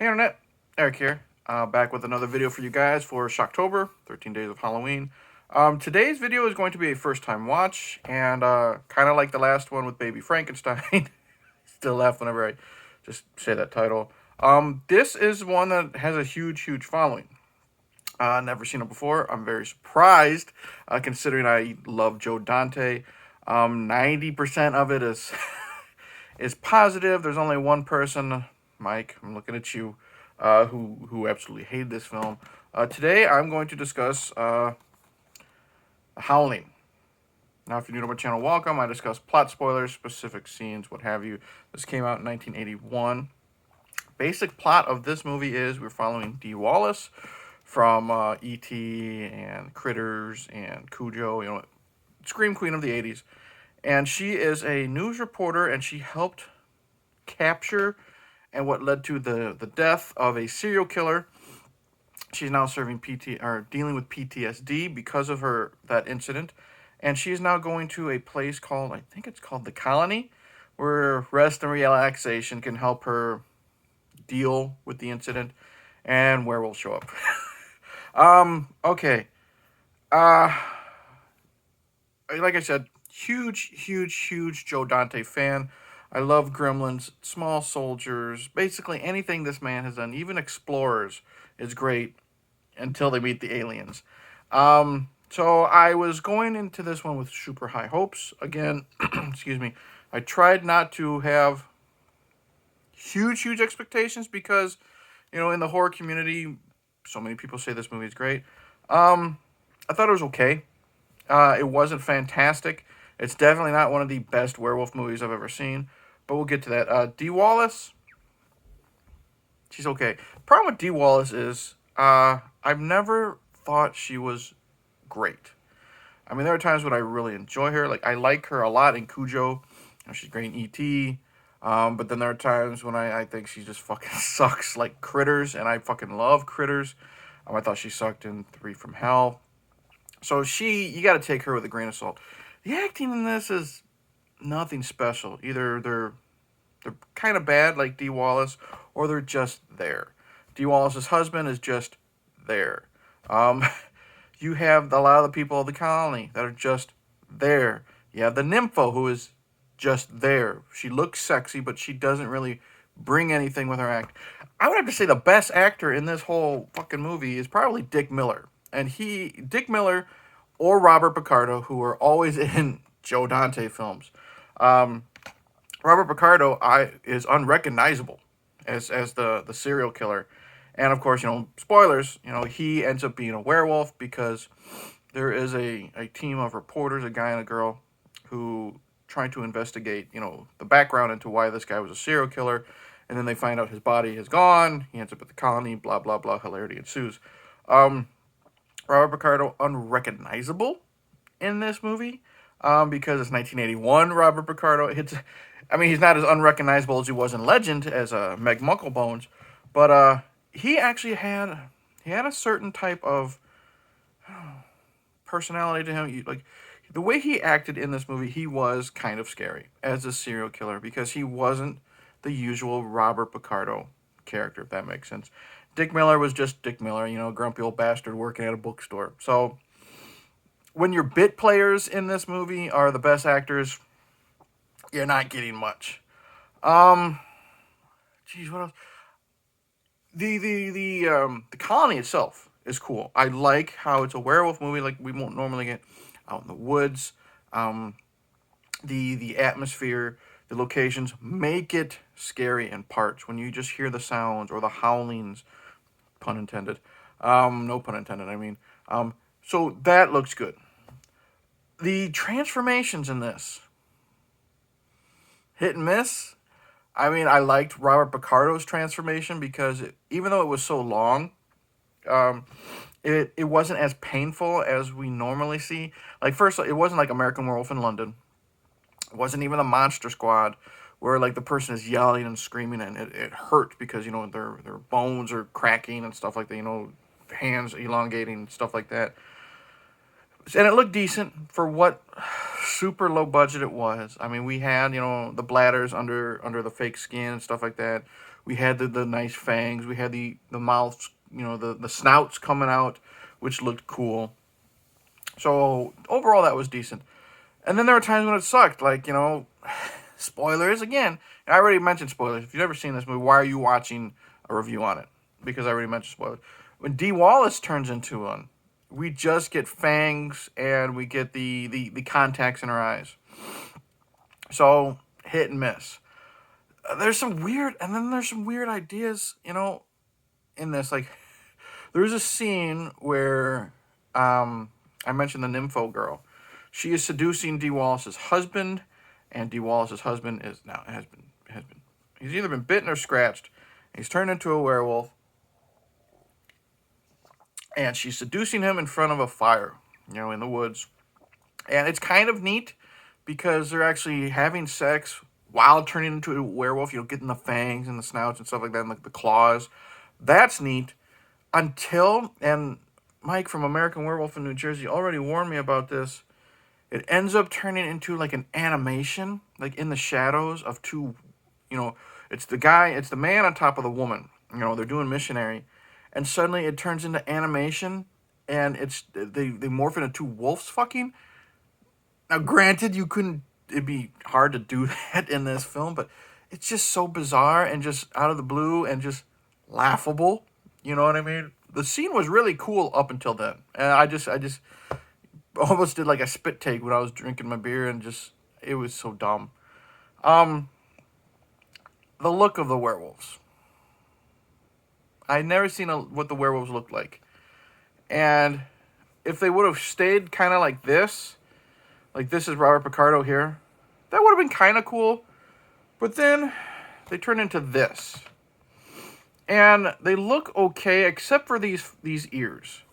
Hey Internet, Eric here, back with another video for you guys for Shocktober, 13 Days of Halloween. Today's video is going to be a first time watch, and kind of like the last one with Baby Frankenstein, still laugh whenever I just say that title. This is one that has a huge following. Never seen it before. I'm very surprised, considering I love Joe Dante. 90% of it is is positive. There's only one person, Mike, I'm looking at you, who absolutely hated this film. Today, I'm going to discuss Howling. Now, if you're new to my channel, welcome. I discuss plot spoilers, specific scenes, what have you. This came out in 1981. Basic plot of this movie is we're following Dee Wallace from E.T. and Critters and Cujo, Scream Queen of the 80s. And she is a news reporter, and she helped capture and what led to the death of a serial killer. She's now dealing with PTSD because of that incident, and she is now going to a place called, I think it's called the Colony, where rest and relaxation can help her deal with the incident, and werewolves show up. Okay. Like I said, huge Joe Dante fan. I love Gremlins, Small Soldiers, basically anything this man has done. Even Explorers is great until they meet the aliens. So I was going into this one with super high hopes. Again, excuse me. I tried not to have huge expectations because, in the horror community, so many people say this movie is great. I thought it was okay. It wasn't fantastic. It's definitely not one of the best werewolf movies I've ever seen, but we'll get to that. Dee Wallace, she's okay. Problem with Dee Wallace is I've never thought she was great. I mean, there are times when I really enjoy her. Like, I like her a lot in Cujo. She's great in E.T., but then there are times when I think she just fucking sucks, like Critters, and I fucking love Critters. I thought she sucked in 3 from Hell. So you got to take her with a grain of salt. The acting in this is nothing special. Either they're kind of bad, like Dee Wallace, or they're just there. Dee Wallace's husband is just there. You have a lot of the people of the colony that are just there. You have the nympho who is just there. She looks sexy, but she doesn't really bring anything with her act. I would have to say the best actor in this whole fucking movie is probably Dick Miller. And Dick Miller or Robert Picardo, who are always in Joe Dante films. Robert Picardo is unrecognizable as the serial killer. And of course, spoilers, he ends up being a werewolf because there is a team of reporters, a guy and a girl, who trying to investigate, the background into why this guy was a serial killer. And then they find out his body is gone. He ends up at the colony, blah, blah, blah. Hilarity ensues. Robert Picardo unrecognizable in this movie because it's 1981. Robert Picardo, he's not as unrecognizable as he was in Legend as Meg Mucklebones, but he actually had a certain type of personality to him. Like the way he acted in this movie, he was kind of scary as a serial killer because he wasn't the usual Robert Picardo character, if that makes sense. Dick Miller was just Dick Miller, grumpy old bastard working at a bookstore. So when your bit players in this movie are the best actors, you're not getting much. Geez, what else? The colony itself is cool. I like how it's a werewolf movie, like we won't normally get out in the woods. The atmosphere, the locations make it scary in parts when you just hear the sounds or the howlings. Pun intended. No pun intended, I mean. So that looks good. The transformations in this, hit and miss. I mean, I liked Robert Picardo's transformation because even though it was so long, it wasn't as painful as we normally see. Like, first, it wasn't like American Werewolf in London. It wasn't even the Monster Squad, where like the person is yelling and screaming and it hurt because their bones are cracking and stuff like that, hands elongating and stuff like that. And it looked decent for what super low budget it was. I mean, we had the bladders under the fake skin and stuff like that. We had the nice fangs. We had the mouths, the snouts coming out, which looked cool. So overall, that was decent. And then there were times when it sucked, like, spoilers again. I already mentioned spoilers. If you've never seen this movie, why are you watching a review on it? Because I already mentioned spoilers. When Dee Wallace turns into one, we just get fangs and we get the contacts in her eyes. So hit and miss. There's some weird, and then there's some weird ideas, in this. Like, there's a scene where I mentioned the nympho girl. She is seducing Dee Wallace's husband, and Dee Wallace's husband has been he's either been bitten or scratched. He's turned into a werewolf, and she's seducing him in front of a fire, in the woods. And it's kind of neat because they're actually having sex while turning into a werewolf, getting the fangs and the snouts and stuff like that, and like the claws. That's neat. And Mike from American Werewolf in New Jersey already warned me about this. It ends up turning into like an animation, like in the shadows of two, it's the man on top of the woman. They're doing missionary, and suddenly it turns into animation, and they morph into two wolves fucking. Now, granted, it'd be hard to do that in this film, but it's just so bizarre and just out of the blue and just laughable. You know what I mean? The scene was really cool up until then, and I just almost did like a spit take when I was drinking my beer, and it was so dumb. The look of the werewolves. I'd never seen what the werewolves looked like, and if they would have stayed kind of like this is Robert Picardo here, that would have been kind of cool. But then they turn into this. And they look okay, except for these ears.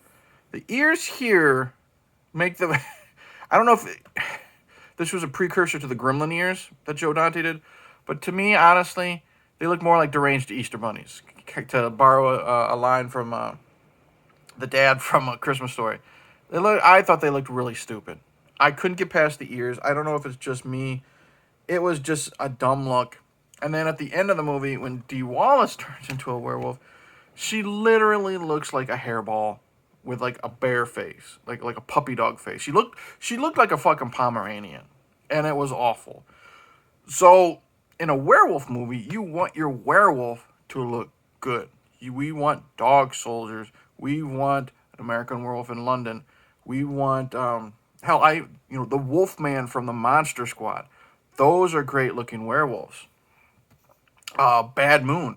The ears here make them... I don't know if this was a precursor to the gremlin ears that Joe Dante did. But to me, honestly, they look more like deranged Easter bunnies. To borrow a line from the dad from A Christmas Story. I thought they looked really stupid. I couldn't get past the ears. I don't know if it's just me. It was just a dumb look. And then at the end of the movie, when Dee Wallace turns into a werewolf, she literally looks like a hairball with like a bear face, like a puppy dog face. She looked like a fucking Pomeranian, and it was awful. So in a werewolf movie, you want your werewolf to look good. We want dog soldiers. We want an American Werewolf in London. We want the Wolfman from the Monster Squad. Those are great looking werewolves. Bad Moon,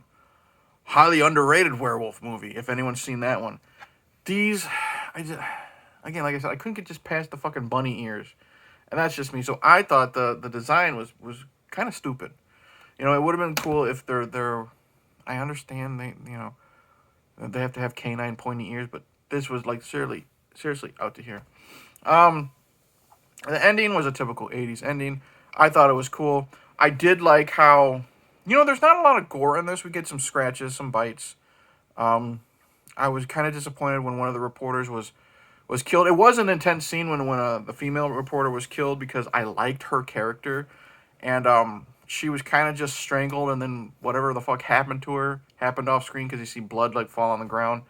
highly underrated werewolf movie. If anyone's seen that one, again, like I said, I couldn't get just past the fucking bunny ears, and that's just me. So I thought the design was kind of stupid. It would have been cool if they're. I understand they have to have canine pointy ears, but this was like seriously out to here. The ending was a typical 80s ending. I thought it was cool. I did like how, there's not a lot of gore in this. We get some scratches, some bites. I was kind of disappointed when one of the reporters was killed. It was an intense scene when the female reporter was killed because I liked her character. And she was kind of just strangled, and then whatever the fuck happened to her happened off screen because you see blood like fall on the ground.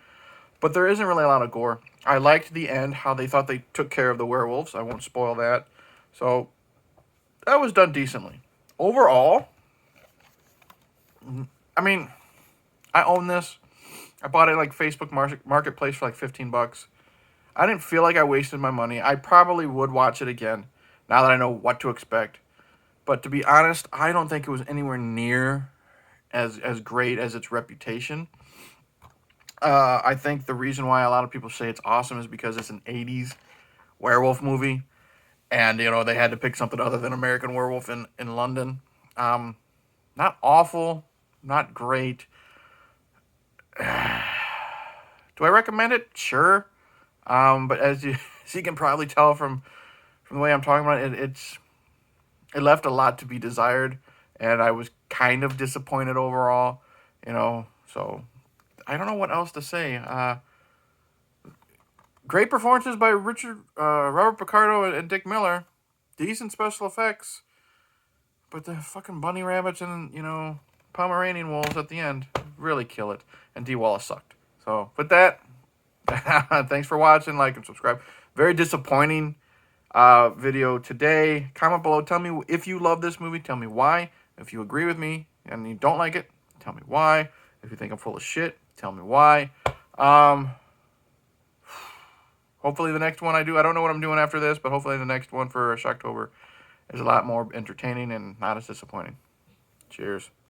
But there isn't really a lot of gore. I liked the end, how they thought they took care of the werewolves. I won't spoil that. So, that was done decently. Overall, I mean, I own this. I bought it like Facebook Marketplace for like $15. I didn't feel like I wasted my money. I probably would watch it again, now that I know what to expect. But to be honest, I don't think it was anywhere near as great as its reputation. I think the reason why a lot of people say it's awesome is because it's an 80s werewolf movie. And, they had to pick something other than American Werewolf in London. Not awful, not great. Do I recommend it? Sure. But as you can probably tell from the way I'm talking about it, it left a lot to be desired. And I was kind of disappointed overall, so I don't know what else to say. Great performances by Robert Picardo and Dick Miller. Decent special effects. But the fucking bunny rabbits and, Pomeranian wolves at the end really kill it. And Dee Wallace sucked. So, with that, thanks for watching. Like and subscribe. Very disappointing video today. Comment below. Tell me if you love this movie. Tell me why. If you agree with me and you don't like it, tell me why. If you think I'm full of shit, tell me why. Hopefully the next one I do, I don't know what I'm doing after this, but hopefully the next one for Shocktober is a lot more entertaining and not as disappointing. Cheers.